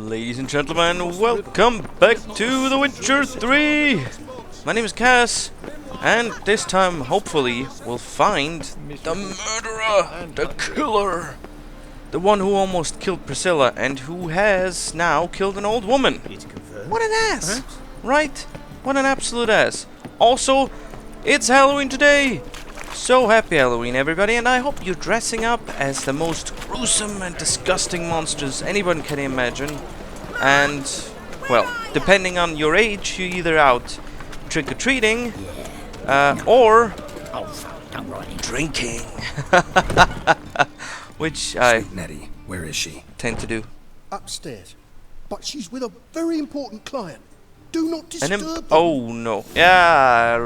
Ladies and gentlemen, welcome back to The Witcher 3! My name is KAZ, and this time, hopefully, we'll find the murderer, the killer! The one who almost killed Priscilla, and who has now killed an old woman. What an ass! Right? What an absolute ass. Also, it's Halloween today! So happy Halloween, everybody, and I hope you're dressing up as the most gruesome and disgusting monsters anyone can imagine. And, well, depending on your age, you're either out trick-or-treating, or drinking. Which I Nettie, where is she? tend to do. Upstairs, but she's with a very important client. Do not disturb them. Oh no. Yeah.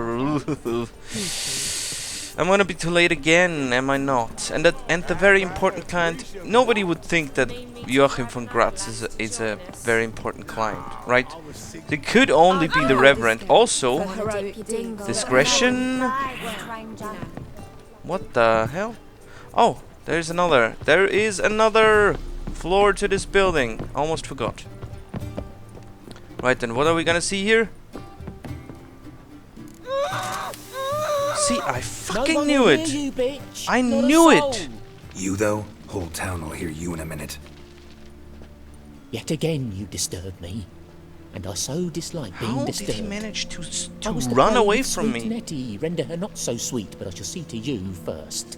I'm gonna be too late again, am I not? And the very important client. Nobody would think that Joachim von Graz is a very important client, right? They could only be the Reverend. Also, discretion. What the hell? Oh, there is another. There is another floor to this building. Almost forgot. Right then, what are we gonna see here? See, I fucking knew it! I knew it! You though? Whole town will hear you in a minute. Yet again you disturb me, and I so dislike being disturbed. How did he manage to run away from me? Nettie, render her not so sweet, but I shall see to you first.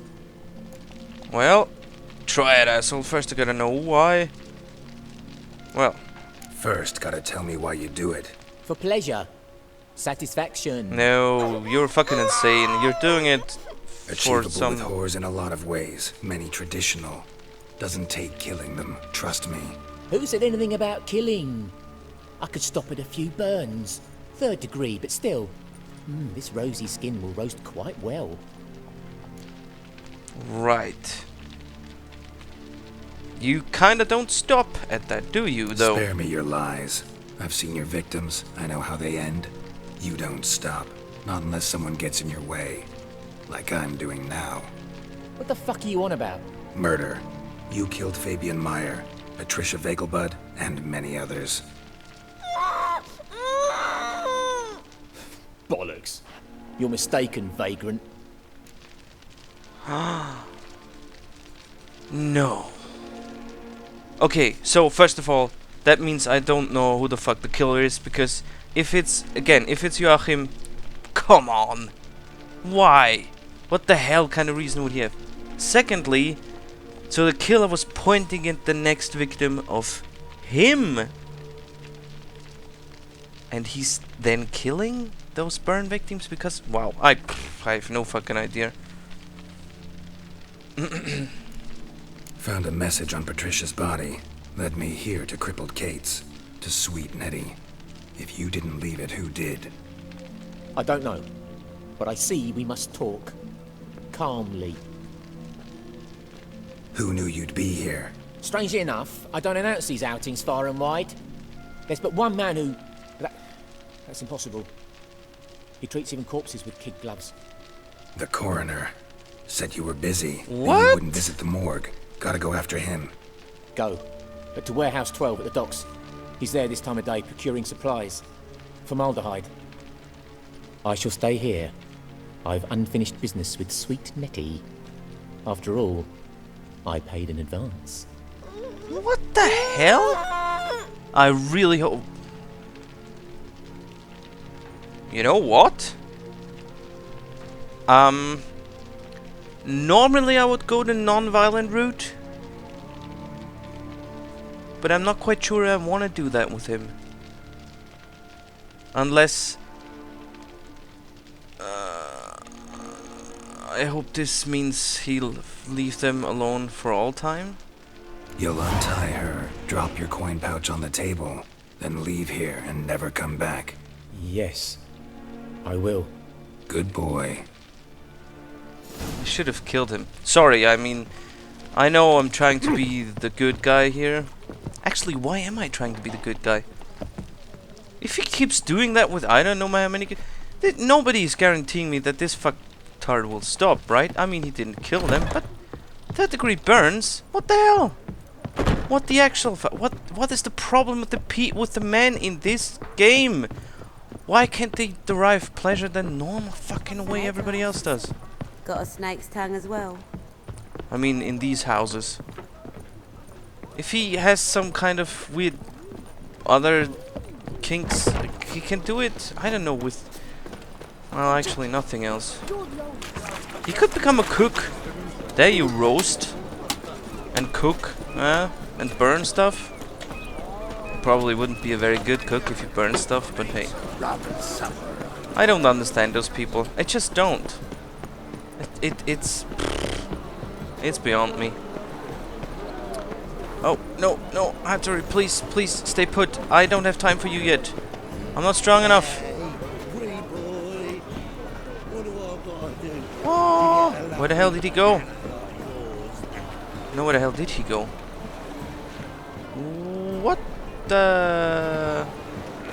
Well, try it, asshole. First I gotta know why. Well. First, gotta tell me why you do it. For pleasure. Satisfaction. No, you're fucking insane. You're doing it for Achievable some... with whores in a lot of ways, many traditional. Doesn't take killing them, trust me. Who said anything about killing? I could stop at a few burns. 3rd degree, but still. This rosy skin will roast quite well. Right. You kinda don't stop at that, do you, though? Spare me your lies. I've seen your victims, I know how they end. You don't stop, not unless someone gets in your way. Like I'm doing now. What the fuck are you on about? Murder. You killed Fabian Meyer, Patricia Vegelbud, and many others. Bollocks. You're mistaken, vagrant. No. Okay, so first of all, that means I don't know who the fuck the killer is, because if it's Joachim, come on. Why? What the hell kind of reason would he have? Secondly, so the killer was pointing at the next victim of him. And he's then killing those burn victims because, wow, I have no fucking idea. Found a message on Patricia's body. Led me here to crippled Kate's. To sweet Nettie. If you didn't leave it, who did? I don't know, but I see we must talk. Calmly. Who knew you'd be here? Strangely enough, I don't announce these outings far and wide. There's but one man who... That's impossible. He treats even corpses with kid gloves. The coroner. Said you were busy. What? And you wouldn't visit the morgue. Gotta go after him. Go. But to Warehouse 12 at the docks. He's there this time of day, procuring supplies. Formaldehyde. I shall stay here. I've unfinished business with sweet Nettie. After all, I paid in advance. What the hell? I really hope... You know what? Normally I would go the non-violent route. But I'm not quite sure I want to do that with him. Unless... I hope this means he'll leave them alone for all time. You'll untie her, drop your coin pouch on the table, then leave here and never come back. Yes, I will. Good boy. I should have killed him. Sorry, I mean... I know I'm trying to be the good guy here. Actually, why am I trying to be the good guy? If he keeps doing that with I don't know how many... Nobody is guaranteeing me that this fucktard will stop, right? I mean, he didn't kill them, but... 3rd degree burns? What the hell? What the actual what is the problem with the men in this game? Why can't they derive pleasure the normal fucking way everybody else does? Got a snake's tongue as well. I mean, in these houses. If he has some kind of weird other kinks, he can do it, I don't know, with... Well, actually nothing else. He could become a cook. There you roast. And cook. And burn stuff. Probably wouldn't be a very good cook if you burn stuff, but hey. I don't understand those people. I just don't. It's beyond me. Oh, no, Hattori, please, stay put. I don't have time for you yet. I'm not strong enough. Oh, where the hell did he go? No, where the hell did he go? What the...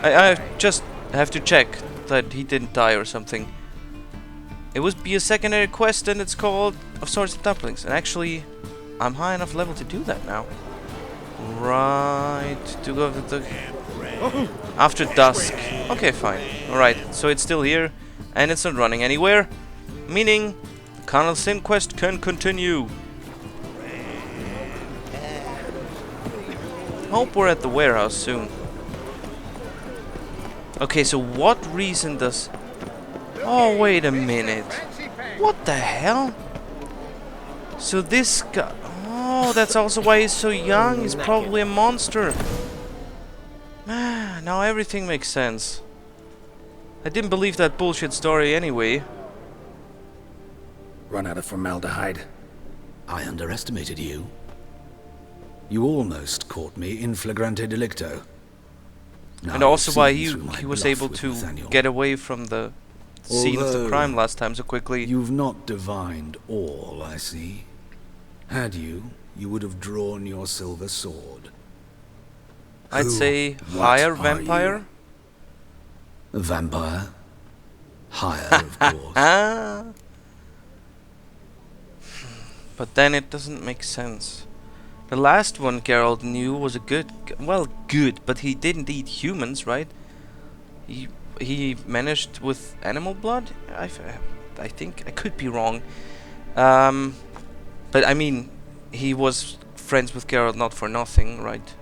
I just have to check that he didn't die or something. It would be a secondary quest and it's called Of Swords and Dumplings. And actually, I'm high enough level to do that now. Right, to go to the... After dusk. Okay, fine. Alright, so it's still here. And it's not running anywhere. Meaning, the Carnal Sin quest can continue. Hope we're at the warehouse soon. Okay, so what reason does... Oh, wait a minute. What the hell? So this guy... Oh, that's also why he's so young. He's probably a monster. Now everything makes sense. I didn't believe that bullshit story anyway. Run out of formaldehyde. I underestimated you. You almost caught me in flagrante delicto. Now And also why you've seen through he my was bluff able with to Nathaniel. get away from the scene of the Although crime last time so quickly. You've not divined all, I see. Had you, you would have drawn your silver sword. I'd Who, say what higher are vampire. A vampire? Higher, of course. Ah. But then it doesn't make sense. The last one Geralt knew was a good, but he didn't eat humans, right? He managed with animal blood. I think I could be wrong. But I mean, he was friends with Geralt not for nothing, right?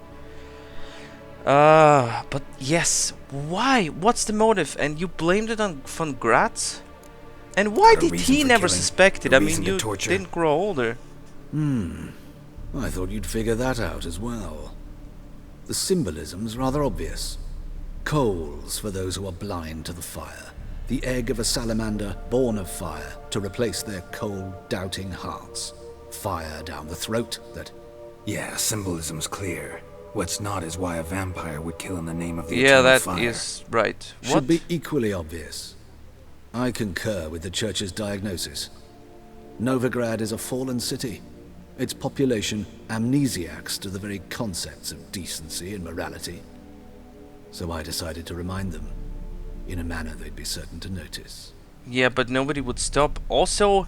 But yes, why? What's the motive? And you blamed it on von Graz? And why Got a did reason he for never killing, suspect it? a I mean, reason to you torture. didn't grow older. I thought you'd figure that out as well. The symbolism's rather obvious. Coals for those who are blind to the fire. The egg of a salamander born of fire to replace their cold, doubting hearts. Fire down the throat that... Yeah, symbolism's clear. What's not is why a vampire would kill in the name of the Yeah, eternal that fire. is right. What? should be equally obvious. I concur with the Church's diagnosis. Novigrad is a fallen city. Its population amnesiacs to the very concepts of decency and morality. So I decided to remind them, in a manner they'd be certain to notice. Yeah, but nobody would stop. Also,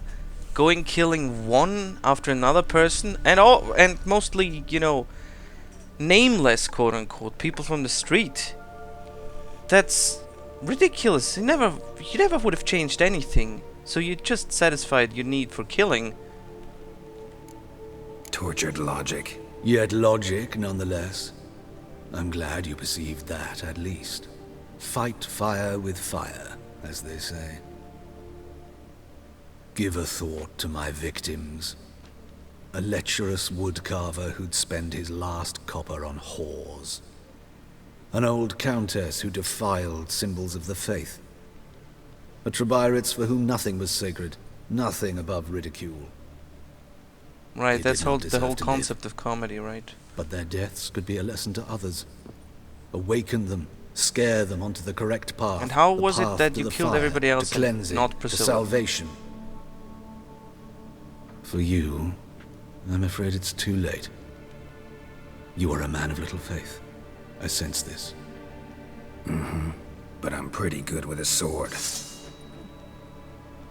going killing one after another person, and mostly, you know, nameless, quote unquote, people from the street. That's ridiculous. You never would have changed anything. So you just satisfied your need for killing. Tortured logic. Yet logic, nonetheless. I'm glad you perceived that, at least. Fight fire with fire, as they say. Give a thought to my victims. A lecherous woodcarver who'd spend his last copper on whores. An old countess who defiled symbols of the faith. A Trebirates for whom nothing was sacred, nothing above ridicule. Right, They that's did not the deserve whole to live. concept of comedy, right? But their deaths could be a lesson to others. Awaken them, scare them onto the correct path. And how the was it path that to you the killed fire, everybody else to and cleansing, not to Priscilla? salvation? For you, I'm afraid it's too late. You are a man of little faith. I sense this. But I'm pretty good with a sword.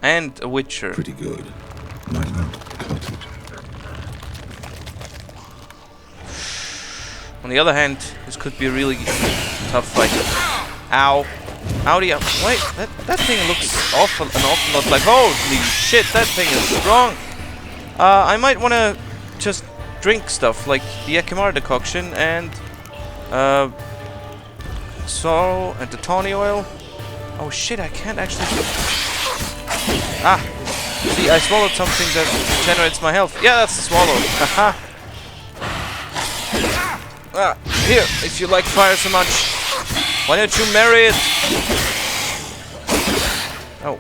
And a witcher. Pretty good. On the other hand, this could be a really tough fight. Ow. Howdy. Wait, that thing looks an awful lot like... Holy shit, that thing is strong. I might want to just drink stuff like the қ min decoction and sorrow and the tawny oil. Oh shit, I can't actually... Ah! See, I swallowed something that generates my health. Yeah, that's the swallow. Haha. Ah, here, if you like fire so much, why don't you marry it? Oh.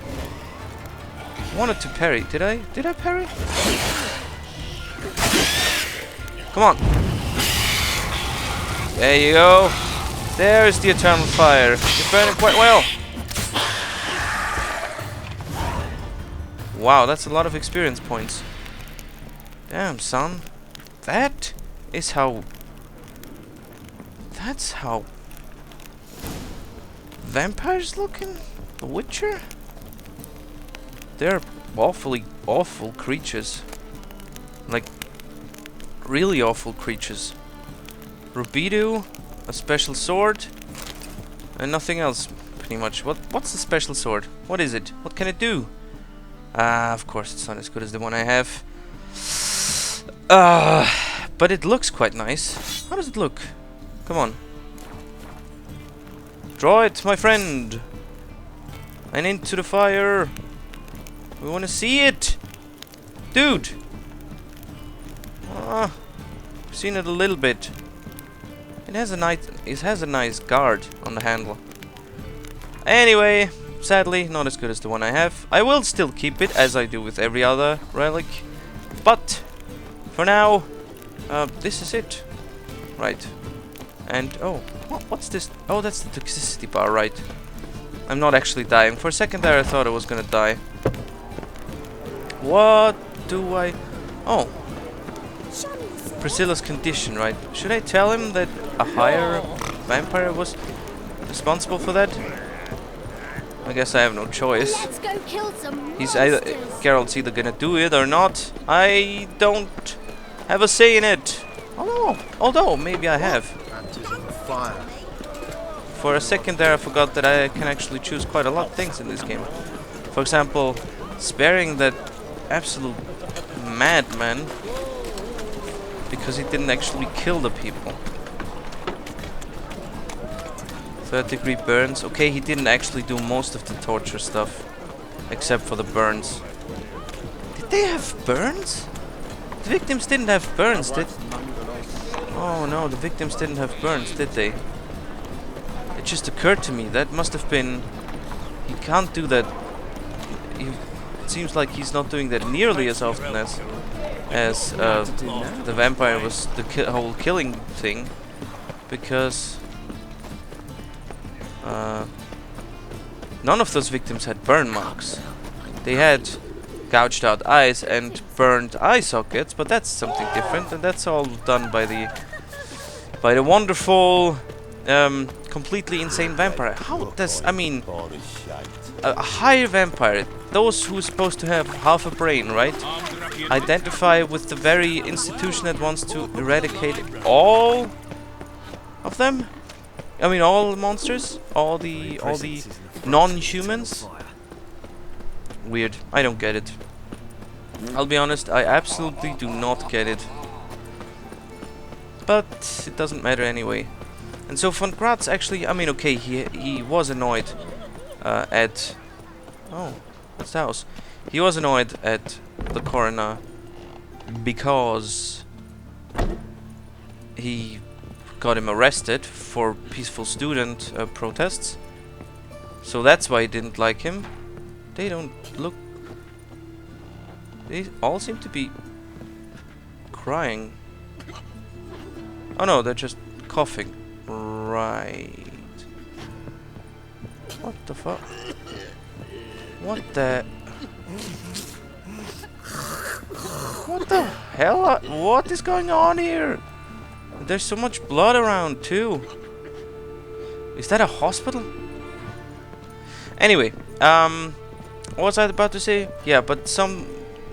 I wanted to parry. Did I? Did I parry? Come on. There you go. There's the eternal fire. You're burning quite well. Wow, that's a lot of experience points. Damn, son. That is how... That's how... vampires look in The Witcher? They're awfully awful creatures. Like, really awful creatures. Rubido, a special sword, and nothing else, pretty much. What's the special sword? What is it? What can it do? Ah, of course it's not as good as the one I have. But it looks quite nice. How does it look? Come on. Draw it, my friend! And into the fire! We want to see it! Dude! I've seen it a little bit. It has a nice guard on the handle. Anyway, sadly, not as good as the one I have. I will still keep it, as I do with every other relic. But, for now, this is it. Right. And, oh, what's this? Oh, that's the toxicity bar, right. I'm not actually dying. For a second there, I thought I was gonna die. What do I... Oh. Priscilla's condition, right. Should I tell him that a higher vampire was responsible for that? I guess I have no choice. Let's go kill some He's either... Geralt's either gonna do it or not. I don't have a say in it. Although maybe I have. For a second there I forgot that I can actually choose quite a lot of things in this game. For example, sparing that absolute madman because he didn't actually kill the people. 3rd-degree burns. Okay, he didn't actually do most of the torture stuff except for the burns. Did they have burns? The victims didn't have burns, did... Oh no, the victims didn't have burns, did they? It just occurred to me, that must have been... He can't do that... It seems like he's not doing that nearly as often as the vampire was the whole killing thing. Because... none of those victims had burn marks. They had gouged out eyes and burned eye sockets, but that's something different, and that's all done by the wonderful, completely insane vampire. How does, I mean, a higher vampire, those who are supposed to have half a brain, right, identify with the very institution that wants to eradicate all of them? I mean, all monsters, all the non-humans. Weird. I don't get it. I'll be honest, I absolutely do not get it. But it doesn't matter anyway. And so von Graz actually, I mean, okay, he was annoyed at... Oh, that's the house. He was annoyed at the coroner because he got him arrested for peaceful student protests. So that's why he didn't like him. They don't look... They all seem to be crying. Oh no, they're just coughing. Right. What the fuck? What the... What the hell? What is going on here? There's so much blood around too. Is that a hospital? Anyway, what was I about to say? Yeah, but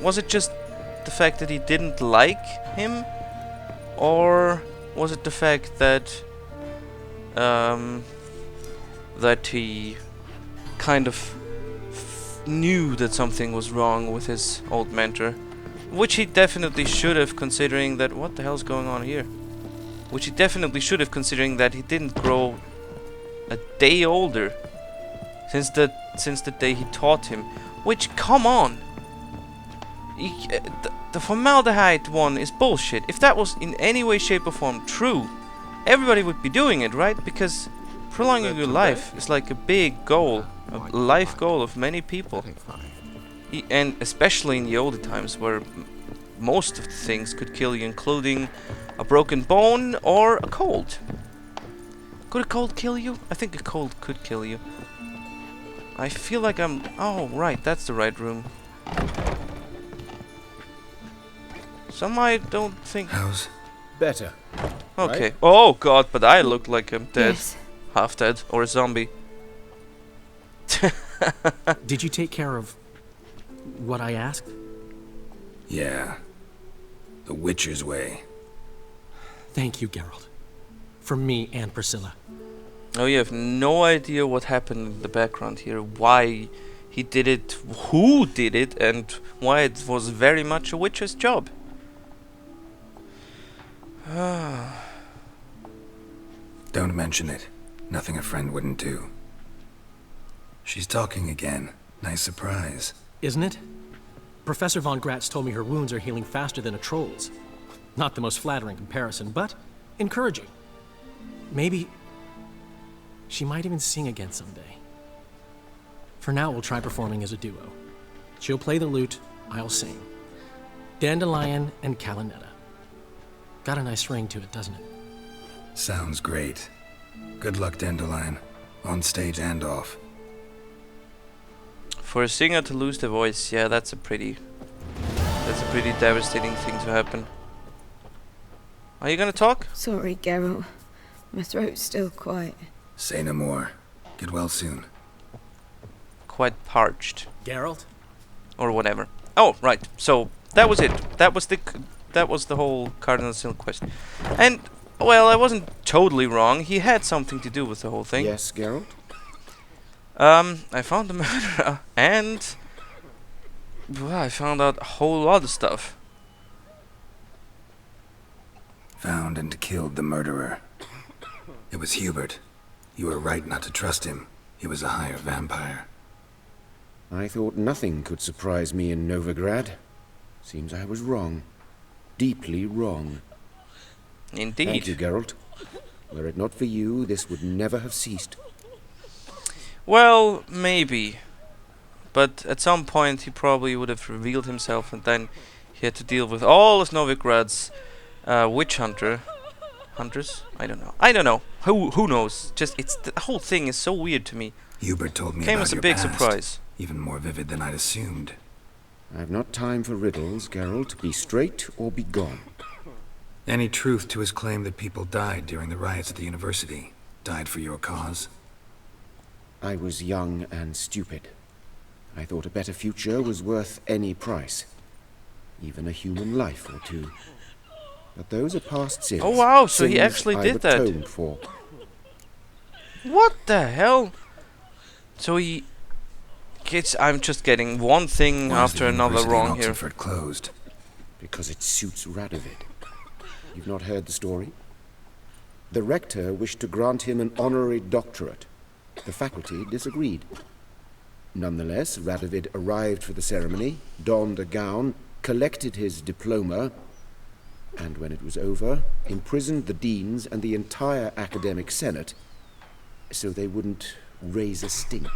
was it just the fact that he didn't like him? Or Was it the fact that that he kind of knew that something was wrong with his old mentor? Which he definitely should have, considering that... What the hell's going on here? Which he definitely should have, considering that he didn't grow a day older since the day he taught him. Which, come on! The formaldehyde one is bullshit. If that was in any way, shape or form true, everybody would be doing it, right? Because prolonging your life is like a big goal, a life goal of many people. And especially in the older times, where most of the things could kill you, including a broken bone or a cold. Could a cold kill you? I think a cold could kill you. I feel like I'm... Oh, right, that's the right room. Some I don't think... How's... Better. Okay. Right? Oh god, but I look like I'm dead. Yes. Half dead. Or a zombie. Did you take care of what I asked? Yeah. The Witcher's way. Thank you, Geralt. From me and Priscilla. Oh, you have no idea what happened in the background here. Why he did it, who did it, and why it was very much a witcher's job. Don't mention it. Nothing a friend wouldn't do. She's talking again. Nice surprise. Isn't it? Professor von Gratz told me her wounds are healing faster than a troll's. Not the most flattering comparison, but encouraging. Maybe she might even sing again someday. For now, we'll try performing as a duo. She'll play the lute, I'll sing. Dandelion and Calinetta. Got a nice ring to it, doesn't it? Sounds great. Good luck, Dandelion. On stage and off. For a singer to lose their voice, yeah, that's a pretty devastating thing to happen. Are you gonna talk? Sorry, Geralt. My throat's still quite... Say no more. Get well soon. Quite parched. Geralt? Or whatever. Oh, right. So, that was it. That was the whole Carnal Sins quest. And, well, I wasn't totally wrong. He had something to do with the whole thing. Yes, Geralt? I found the murderer, and... well, I found out a whole lot of stuff. Found and killed the murderer. It was Hubert. You were right not to trust him. He was a higher vampire. I thought nothing could surprise me in Novigrad. Seems I was wrong. Deeply wrong. Indeed. Thank you, Geralt. Were it not for you, this would never have ceased. Well, maybe. But at some point he probably would have revealed himself, and then he had to deal with all of Novigrad's witch hunters. I don't know. Who knows? Just the whole thing is so weird to me. Hubert told me Came about as a your big past. surprise. Even more vivid than I'd assumed. I've not time for riddles, Geralt. Be straight or be gone. Any truth to his claim that people died during the riots at the university? Died for your cause? I was young and stupid. I thought a better future was worth any price. Even a human life or two. But those are past sins. Oh wow, so he Sins actually I've did that. atoned for. What the hell? So he... I'm just getting one thing Why is after the another university wrong in here. Oxenford closed? Because it suits Radovid. You've not heard the story? The rector wished to grant him an honorary doctorate. The faculty disagreed. Nonetheless, Radovid arrived for the ceremony, donned a gown, collected his diploma, and when it was over, imprisoned the deans and the entire academic senate so they wouldn't raise a stink.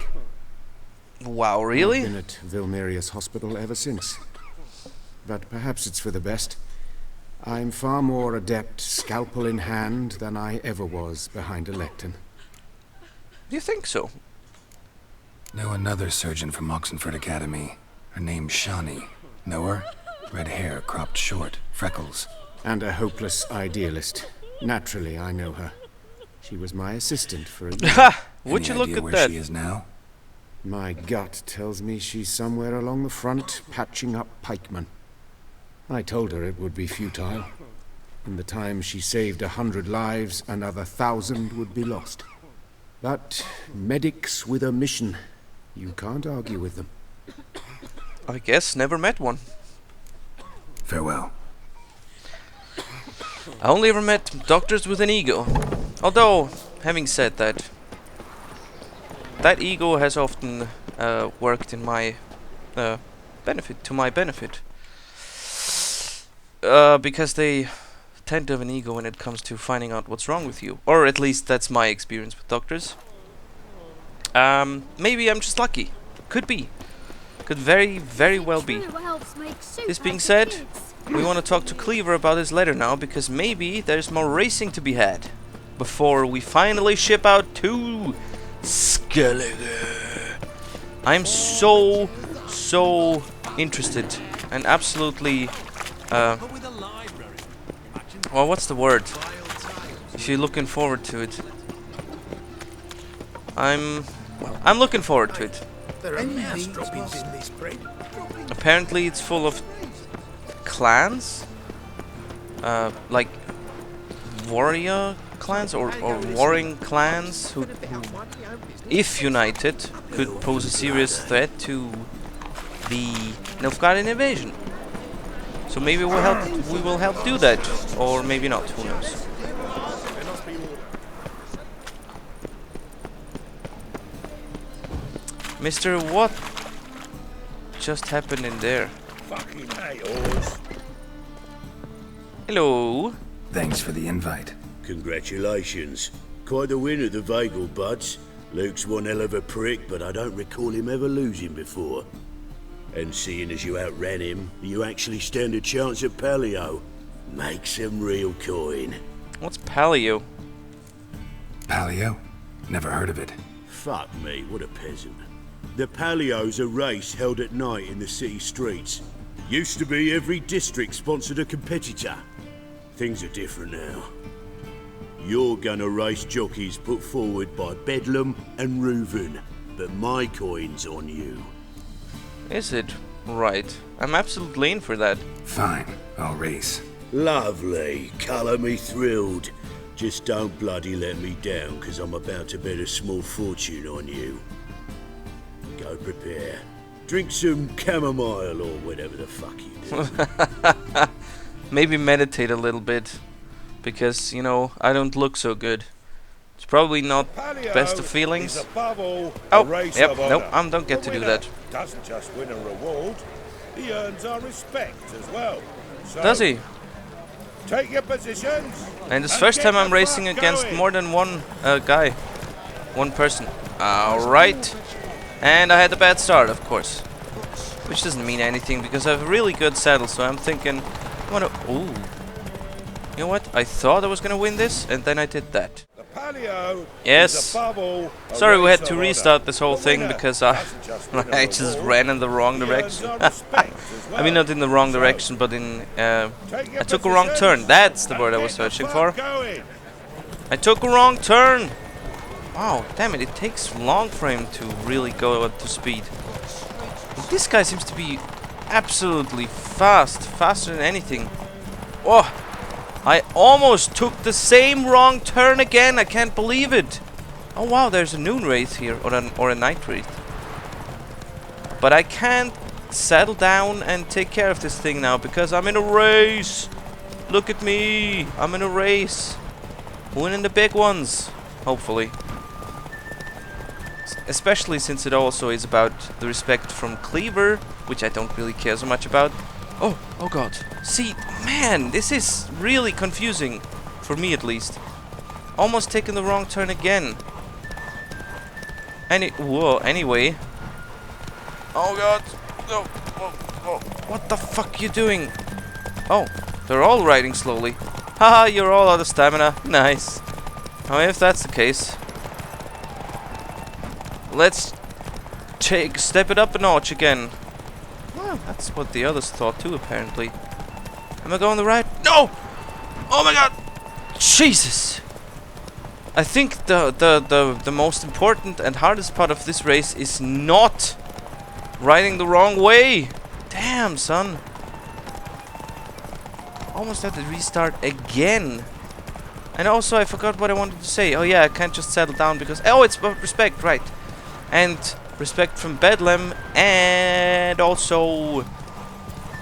Wow, really? I've been at Vilmerius Hospital ever since. But perhaps it's for the best. I'm far more adept, scalpel in hand, than I ever was behind a lectern. Do you think so? Know another surgeon from Oxenford Academy. Her name's Shani. Know her? Red hair, cropped short, freckles. And a hopeless idealist. Naturally, I know her. She was my assistant for a year. Ha! Would Any you look idea at where that? she is now? My gut tells me she's somewhere along the front, patching up pikemen. I told her it would be futile. In the time she saved 100 lives, another 1,000 would be lost. But medics with a mission, you can't argue with them. I guess never met one. Farewell. I only ever met doctors with an ego. Although, having said that, that ego has often worked in my benefit, to my benefit. Because they tend to have an ego when it comes to finding out what's wrong with you. Or at least that's my experience with doctors. Maybe I'm just lucky. Could be. Could very, very well be. This being said, we want to talk to Cleaver about his letter now, because maybe there's more racing to be had before we finally ship out to Skellige. I'm so interested and absolutely well, what's the word? If you're looking forward to it. I'm looking forward to it. Apparently it's full of clans, like warrior clans or warring clans who, if united, could pose a serious threat to the Nilfgaardian invasion. So maybe we will help do that, or maybe not. Who knows? Mister, what just happened in there? Fucking haters. Hello. Thanks for the invite. Congratulations. Quite the winner, the Vegelbuds. Luke's one hell of a prick, but I don't recall him ever losing before. And seeing as you outran him, you actually stand a chance at Paleo. Make some real coin. What's Paleo? Paleo? Never heard of it. Fuck me, what a peasant. The Paleo's a race held at night in the city streets. Used to be every district sponsored a competitor. Things are different now. You're gonna race jockeys put forward by Bedlam and Reuven, but my coin's on you. Is it? Right. I'm absolutely in for that. Fine, I'll race. Lovely. Colour me thrilled. Just don't bloody let me down, because I'm about to bet a small fortune on you. Go prepare. Drink some chamomile or whatever the fuck you do. Maybe meditate a little bit, because, you know, I don't look so good. It's probably not best of feelings. Oh, yep, nope, I don't get to do that. Doesn't just win a reward, he earns our respect as well. So, does he? Take your positions. And it's first time I'm racing against more than one guy. One person. Alright. And I had a bad start, of course. Which doesn't mean anything, because I have a really good saddle, so I'm thinking... Ooh. You know what? I thought I was gonna win this, and then I did that. Yes. Sorry we had to restart this whole thing, because I just ran in the wrong direction. I mean, not in the wrong direction, but in... I took a wrong turn. That's the word I was searching for. I took a wrong turn! Wow, damn it takes long for him to really go up to speed. This guy seems to be absolutely fast, faster than anything. Oh, I almost took the same wrong turn again. I can't believe it. Oh wow, there's a noon wraith here, or a night wraith. But I can't settle down and take care of this thing now because I'm in a race. Look at me, I'm in a race, winning the big ones, hopefully. Especially since it also is about the respect from Cleaver, which I don't really care so much about. Oh god. See, man, this is really confusing. For me, at least. Almost taken the wrong turn again. Anyway. Oh god. No. Oh. What the fuck you doing? Oh, they're all riding slowly. Haha, you're all out of stamina. Nice. Oh, if that's the case... Let's step it up a notch again. Well, that's what the others thought too, apparently. Am I going the right? No! Oh my god! Jesus! I think the most important and hardest part of this race is not riding the wrong way. Damn, son. almost had to restart again. And also, I forgot what I wanted to say. Oh yeah, I can't just settle down because... Oh, it's about respect, right. And respect from Bedlam, and also...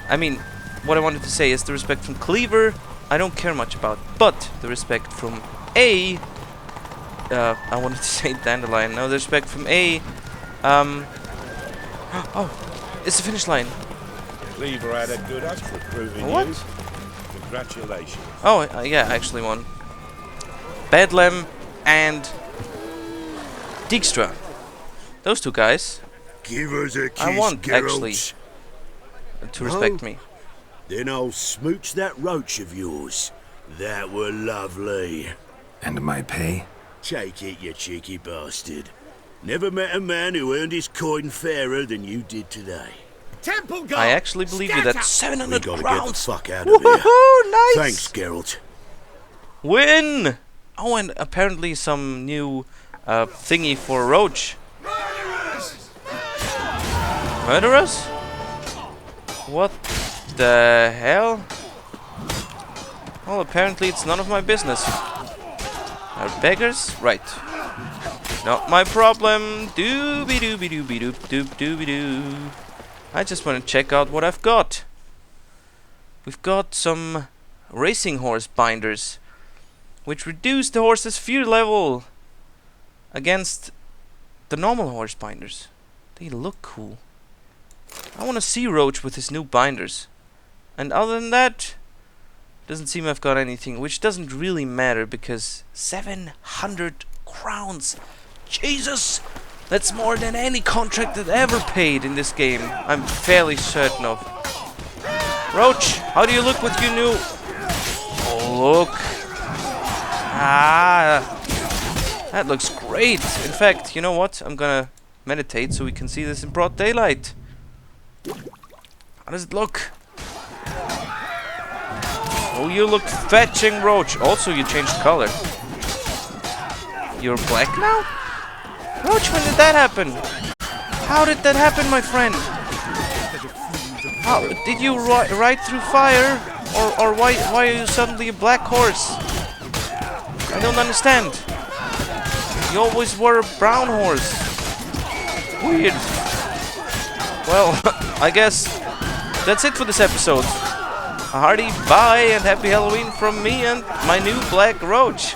I mean, what I wanted to say is the respect from Cleaver, I don't care much about. But the respect from A... I wanted to say Dandelion. No, the respect from A... oh, it's the finish line. Cleaver had a good up for proving what? You. Congratulations. Oh, yeah, I actually won. Bedlam and Dijkstra. Those two guys. Give us a kiss, I want, actually, Geralts. to respect me. Then I'll smooch that roach of yours. That were lovely. And my pay? Take it, you cheeky bastard. Never met a man who earned his coin fairer than you did today. Temple guard! I actually believe you. That's 700 We gotta crowns. get the fuck out of here. Woohoo! Nice! Thanks, Geralt. Win! Oh, and apparently some new thingy for Roach. Murderers? What the hell? Well, apparently it's none of my business. Are beggars? Right. Not my problem. Doobie doobie doobie doop doop doobie doo. I just want to check out what I've got. We've got some racing horse binders, which reduce the horse's fear level against the normal horse binders. They look cool. I want to see Roach with his new binders. And other than that, doesn't seem I've got anything, which doesn't really matter because 700 crowns. Jesus! That's more than any contract that ever paid in this game. I'm fairly certain of. Roach, how do you look with your new... Oh, look. Ah, that looks great. In fact, you know what? I'm gonna meditate so we can see this in broad daylight. How does it look? Oh, you look fetching, Roach. Also, you changed color. You're black now? Roach, when did that happen? How did that happen, my friend? How did you ride through fire? Or why are you suddenly a black horse? I don't understand. You always were a brown horse. Weird. Well, I guess that's it for this episode. A hearty bye and happy Halloween from me and my new black Roach.